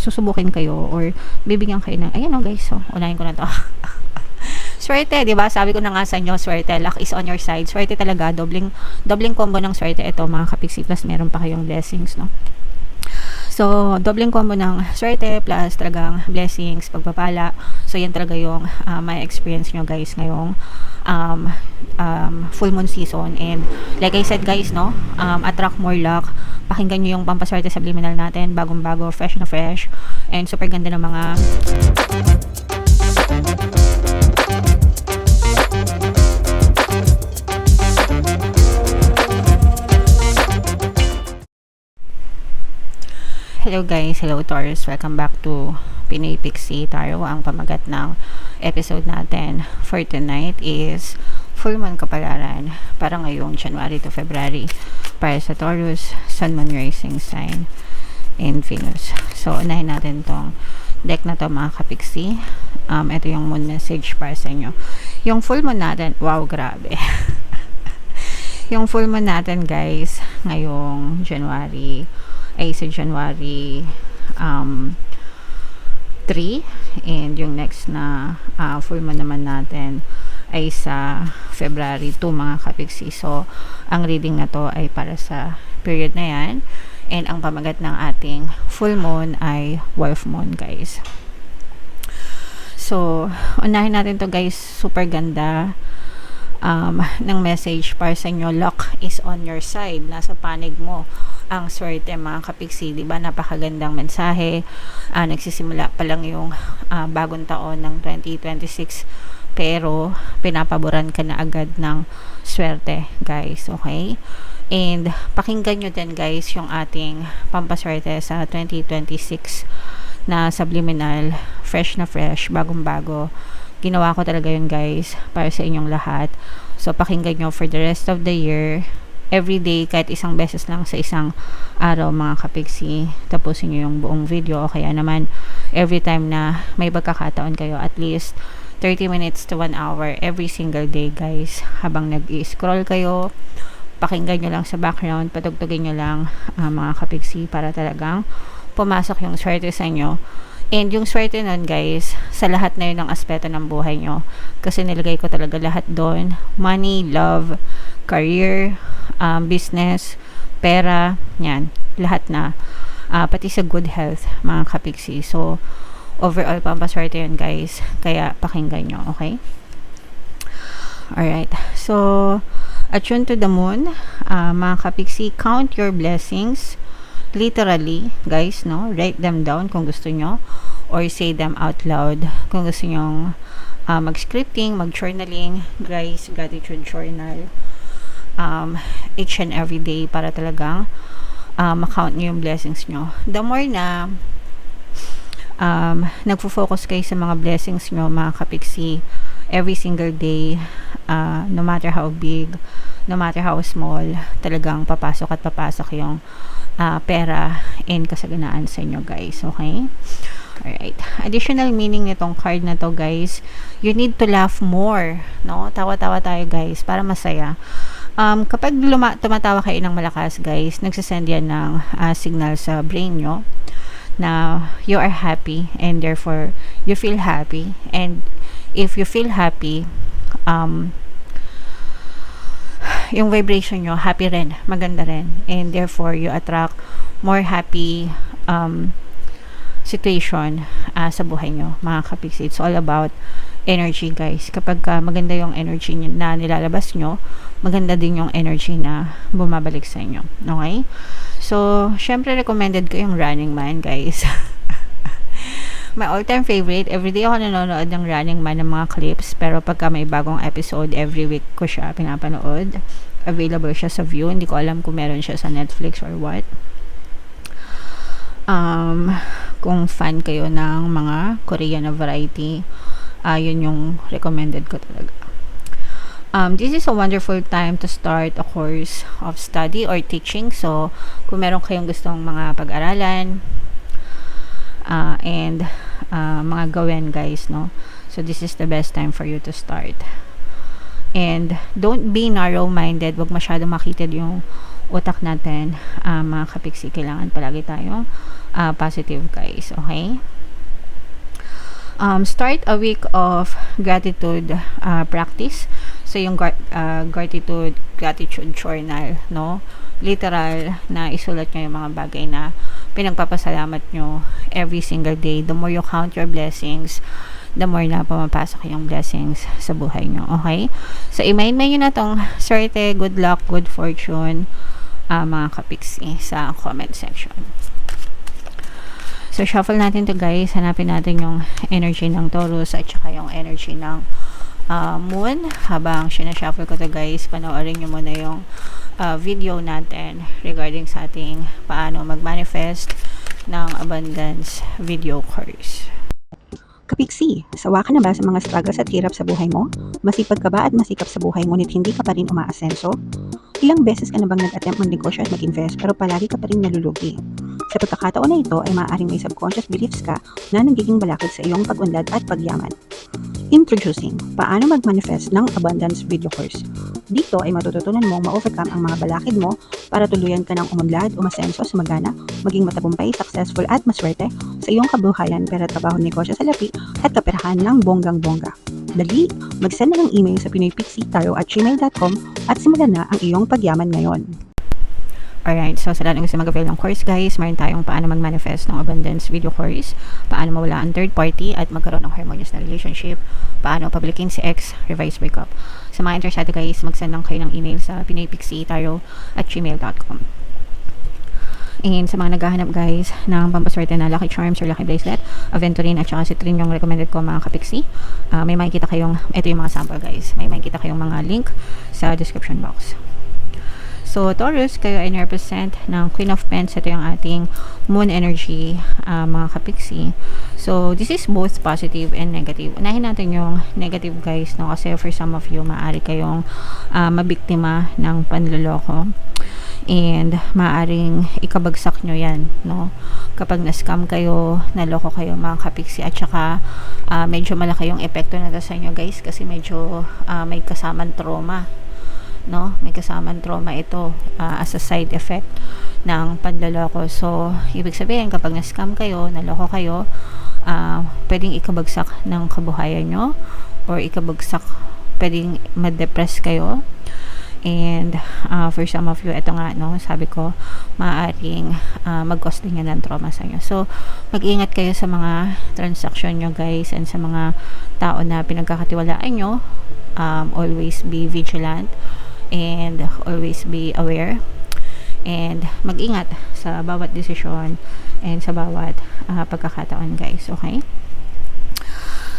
susubukin kayo or bibigyan kayo ng, ayan o guys, so, unahin ko na to. Swerte, di ba? Sabi ko na nga sa inyo, swerte, luck is on your side. Swerte talaga, dobling combo ng swerte ito, mga kapiksi, plus meron pa kayong blessings, no? So, dobleng combo ng swerte plus talagang blessings, pagpapala. So, yan talaga yung may experience nyo guys ngayong full moon season. And like I said guys, no, attract more luck. Pakinggan nyo yung pampaswerte subliminal natin, bagong bago, fresh na fresh. And super ganda ng mga hello guys, hello Taurus, welcome back to Pinoy Pixie Tarot. Ang pamagat ng episode natin for tonight is full moon kapalaran para ngayong January to February para sa Taurus, Sun, Moon, Rising sign and Venus. So unahin natin tong deck na to mga kapiksi. Ito yung moon message para sa inyo. Yung full moon natin, wow, grabe. Yung full moon natin guys ngayong January ay sa January 3, and yung next na full moon naman natin ay sa February 2 mga kapiksi. So ang reading na to ay para sa period na yan, and ang pamagat ng ating full moon ay wolf moon guys. So unahin natin to guys, super ganda ng message para sa inyo. Luck is on your side, nasa panig mo ang swerte mga kapiksi, diba? Napakagandang mensahe. Nagsisimula pa lang yung bagong taon ng 2026, pero pinapaboran ka na agad ng swerte guys, okay? And pakinggan nyo din guys yung ating pampaswerte sa 2026 na subliminal, fresh na fresh, bagong bago. Ginawa ko talaga yun guys para sa inyong lahat. So pakinggan nyo for the rest of the year, every day, kahit isang beses lang sa isang araw mga kapiksi. Tapusin nyo yung buong video, o kaya naman every time na may pagkakataon kayo, at least 30 minutes to 1 hour every single day guys. Habang nag-i-scroll kayo, pakinggan nyo lang sa background, patugtugin nyo lang mga kapiksi, para talagang pumasok yung swerte sa inyo. And yung swerte nun guys, sa lahat na yun ng aspeto ng buhay nyo, kasi nilagay ko talaga lahat doon: money, love, career, business, pera, yan, lahat na, pati sa good health mga kapiksi. So overall pampaswerte yun guys, kaya pakinggan nyo, okay? Alright, so attune to the moon, mga kapiksi. Count your blessings, literally guys, no? Write them down kung gusto nyo, or say them out loud kung gusto nyo mag-scripting, mag-journaling guys, gratitude journal each and every day, para talagang makount nyo yung blessings nyo. The more na nagfo-focus kayo sa mga blessings nyo mga kapiksi, every single day, no matter how big, no matter how small, talagang papasok at papasok yung pera and kasaganaan sa inyo guys, okay? Alright, additional meaning nitong card na to guys, you need to laugh more, no? Tawa-tawa tayo guys para masaya. Kapag tumatawa kayo ng malakas guys, nagsasend yan ng signal sa brain nyo na you are happy, and therefore you feel happy. And if you feel happy, yung vibration nyo happy rin, maganda rin, and therefore you attract more happy situation sa buhay nyo mga kapiksi. It's all about energy guys. Kapag maganda yung energy na nilalabas nyo, maganda din yung energy na bumabalik sa inyo, okay? So syempre recommended ko yung Running Man guys. My all-time favorite. Everyday ako nanonood ng Running Man, ng mga clips, pero pagka may bagong episode, every week ko siya pinapanood. Available siya sa View, hindi ko alam kung meron siya sa Netflix or what. Kung fan kayo ng mga Korean na variety, yun yung recommended ko talaga. This is a wonderful time to start a course of study or teaching. So kung meron kayong gustong mga pag-aralan and mga gawin guys, no, so this is the best time for you to start. And don't be narrow-minded, wag masyado makitid yung utak natin, mga kapiksi, kailangan palagi tayong positive guys, okay? Start a week of gratitude practice. So yung gratitude journal, no? Literal na isulat nyo yung mga bagay na pinagpapasalamat nyo every single day. The more you count your blessings, the more na pumapasok yung blessings sa buhay nyo, okay? So i-main nyo na tong swerte, good luck, good fortune, mga kapiksi, sa comment section. So, shuffle natin to guys. Hanapin natin yung energy ng Taurus at saka yung energy ng Moon. Habang sinashuffle ko to guys, panoorin nyo muna yung video natin regarding sa ating paano mag-manifest ng abundance video course. Kapiksi, sawa ka na ba sa mga struggles at hirap sa buhay mo? Masipag ka ba at masikap sa buhay ngunit hindi ka pa rin umaasenso? Ilang beses ka na bang nag-attempt magnegosyo at mag-invest pero palagi ka pa rin nalulugi? Sa pagkakataon na ito ay maaaring may subconscious beliefs ka na nagiging balakid sa iyong pag-unlad at pagyaman. Introducing, paano mag-manifest ng abundance video course. Dito ay matututunan mong ma-overcome ang mga balakid mo para tuluyan ka ng umunlad, umasenso, sumagana, maging matagumpay, successful at maswerte sa iyong kabuhayan, pera, trabaho, negosyo, salapi at kaperahan ng bonggang-bongga. Dali, mag-send na ng email sa pinoypixitaro@gmail.com at simulan na ang iyong pagyaman ngayon. Alright, so sa lahat ng gusto mag-avail ng course guys, mayroon tayong paano mag-manifest ng abundance video course, paano mawala ang third party at magkaroon ng harmonious na relationship, paano pabilikin si ex, revise breakup. Sa mga interesado guys, mag-send lang kayo ng email sa pinoypixitaro@gmail.com. And sa mga naghahanap guys ng pampaswerte na lucky charms or lucky bracelet, aventurine at saka citrine yung recommended ko mga kapiksi. May makikita kayong, ito yung mga sample guys, may makikita kayong mga link sa description box. So, Taurus, kayo ay represent ng Queen of Pents. Ito yung ating moon energy, mga kapiksi. So, this is both positive and negative. Unahin natin yung negative guys, no? Kasi for some of you, maaari kayong mabiktima ng panloloko. And maaring ikabagsak nyo yan, no? Kapag na-scam kayo, naloko kayo mga kapiksi, at saka medyo malaki yung epekto na sa inyo guys, kasi medyo may kasamang trauma, no? May kasamang trauma ito as a side effect ng panloloko. So, ibig sabihin, kapag na-scam kayo, naloko kayo, pwedeng ikabagsak ng kabuhayan nyo, or ikabagsak, pwedeng ma-depress kayo. And for some of you, ito nga, no, sabi ko, maaaring mag-cause din yan ng trauma sa inyo. So, mag-ingat kayo sa mga transaction nyo guys, and sa mga tao na pinagkakatiwalaan nyo. Always be vigilant and always be aware, and mag-ingat sa bawat desisyon and sa bawat pagkakataon guys, okay?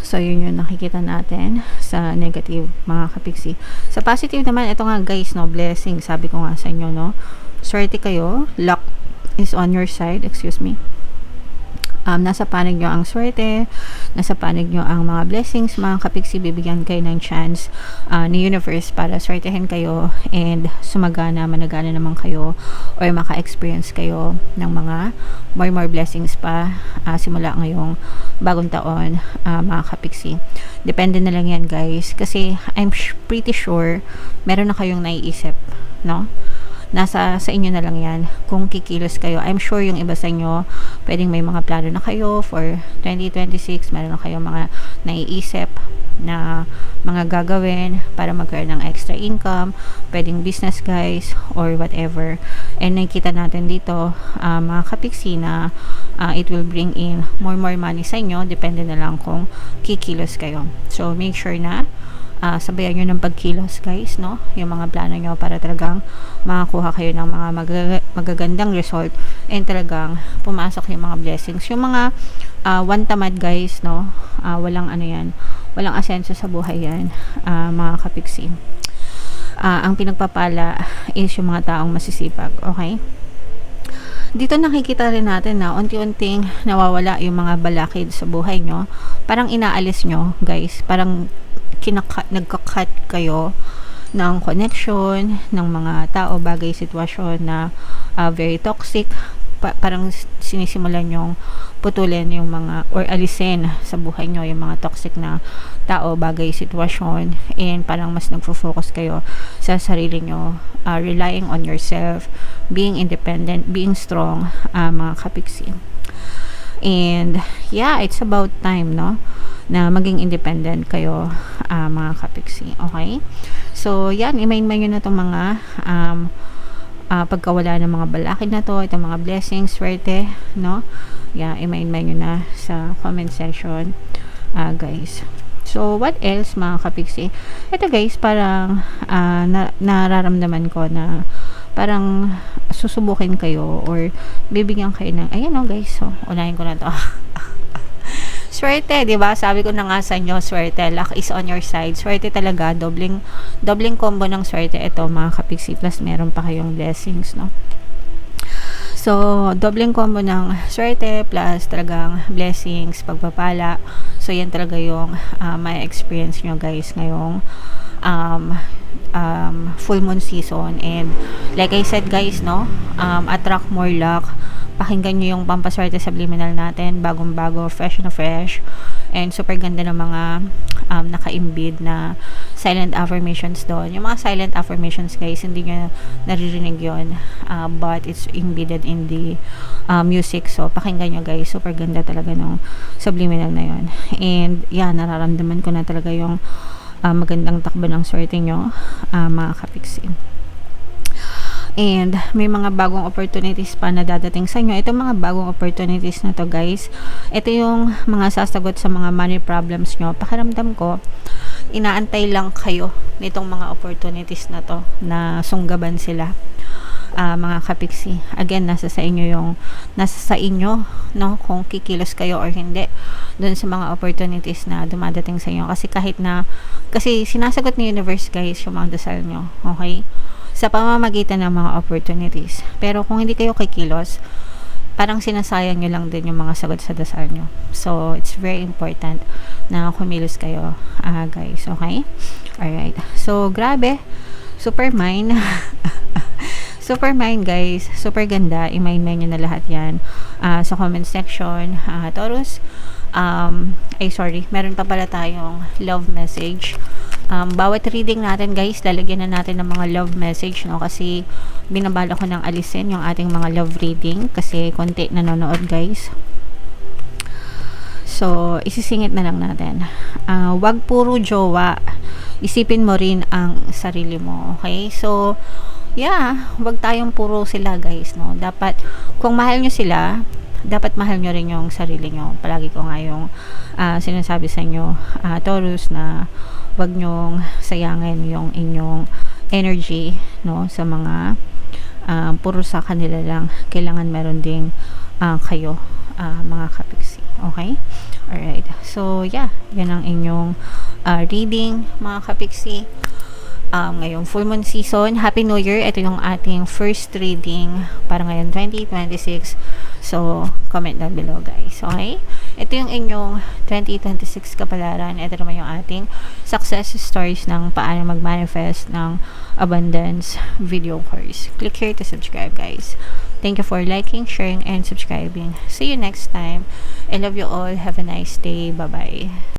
So, yun yung nakikita natin sa negative mga kapiksi. Sa positive naman, ito nga guys, no, blessing. Sabi ko nga sa inyo, no, swerte kayo, luck is on your side, excuse me. Nasa panig nyo ang swerte, nasa panig nyo ang mga blessings, mga kapiksi. Bibigyan kayo ng chance ni universe para swertehin kayo and sumagana, managana naman kayo, or maka-experience kayo ng mga more blessings pa simula ngayong bagong taon, mga kapiksi. Depende na lang yan guys, kasi I'm pretty sure meron na kayong naiisip, no? Nasa sa inyo na lang yan kung kikilos kayo. I'm sure yung iba sa inyo pwedeng may mga plano na kayo for 2026, meron na kayong mga naiisip na mga gagawin para magkaroon ng extra income, pwedeng business guys or whatever. And nakikita natin dito mga kapiksi na it will bring in more money sa inyo, depende na lang kung kikilos kayo. So make sure na sabayan nyo ng pagkilos guys, no, yung mga plano nyo para talagang makakuha kayo ng mga magagandang result and talagang pumasok yung mga blessings. Yung mga one tamad guys, no, walang ano yan, walang asenso sa buhay yan, mga kapiksi. Ang pinagpapala is yung mga taong masisipag, okay? Dito nakikita rin natin na unti-unting nawawala yung mga balakid sa buhay nyo. Parang inaalis nyo guys, parang nagka-cut kayo ng connection ng mga tao, bagay, sitwasyon na very toxic, parang sinisimulan yung putulin yung mga or alisin sa buhay nyo yung mga toxic na tao, bagay, sitwasyon, and parang mas nagfo-focus kayo sa sarili nyo, relying on yourself, being independent, being strong, mga kapiksi. And yeah, it's about time, no, na maging independent kayo, mga kapiksi. Okay, so yan, i-main-main nyo na itong mga pagkawala ng mga balakid na to, itong mga blessings, swerte, no? Yeah, i-main-main nyo na sa comment section, guys. So, what else, mga kapiksi? Ito, guys, parang nararamdaman ko na parang susubukin kayo or bibigyan kayo ng, ayan o, guys, so, unahin ko na to. Swerte, di ba? Sabi ko na nga sa inyo, swerte, luck is on your side. Swerte talaga, dobling combo ng swerte ito, mga kapiksi, plus meron pa kayong blessings, no? So, dobling combo ng swerte plus talagang blessings, pagpapala. So, yan talaga yung may experience nyo, guys, ngayong full moon season. And like I said, guys, no, attract more luck. Pakinggan nyo yung pampaswerte subliminal natin, bagong-bago, fresh na fresh, and super ganda ng mga naka-embed na silent affirmations doon. Yung mga silent affirmations, guys, hindi nyo naririnig yun, but it's embedded in the music. So, pakinggan nyo, guys, super ganda talaga ng subliminal na yun. And yeah, nararamdaman ko na talaga yung magandang takbo ng swerte nyo, mga kapiksi. And may mga bagong opportunities pa na dadating sa inyo. Itong mga bagong opportunities na to, guys, ito yung mga sasagot sa mga money problems nyo. Pakiramdam ko, inaantay lang kayo nitong mga opportunities na to, na sunggaban sila, mga kapiksi. Again, nasa sa inyo, no, kung kikilos kayo or hindi dun sa mga opportunities na dumadating sa inyo. Kasi sinasagot ni universe, guys, yung mga dasal nyo. Okay? Sa pamamagitan ng mga opportunities. Pero kung hindi kayo kikilos, parang sinasayang nyo lang din yung mga sagot sa dasal nyo. So, it's very important na kumilos kayo, guys. Okay? Alright. So, grabe. Super mind. Super mind, guys. Super ganda. I-mind nyo na lahat yan sa comment section. Taurus. Meron pa pala tayong love message. Bawat reading natin, guys, lalagyan na natin ng mga love message, no? Kasi binabala ko ng alisin yung ating mga love reading kasi konti nanonood, guys. So, isisingit na lang natin. Wag puro jowa. Isipin mo rin ang sarili mo, okay? So, yeah, wag tayong puro sila, guys, no? Dapat, kung mahal nyo sila, dapat mahal nyo rin yung sarili nyo. Palagi ko nga yung sinasabi sa inyo, Taurus, na wag nyong sayangin yung inyong energy, no, sa mga puro sa kanila lang. Kailangan meron ding kayo, mga kapiksi. Okay? Alright. So, yeah. Yan ang inyong reading, mga kapiksi. Ngayong full moon season. Happy New Year. Ito yung ating first reading para ngayon 2026. So, comment down below, guys. Okay? Ito yung inyong 2026 kapalaran. Ito naman yung ating success stories ng paano mag-manifest ng abundance video course. Click here to subscribe, guys. Thank you for liking, sharing, and subscribing. See you next time. I love you all. Have a nice day. Bye-bye.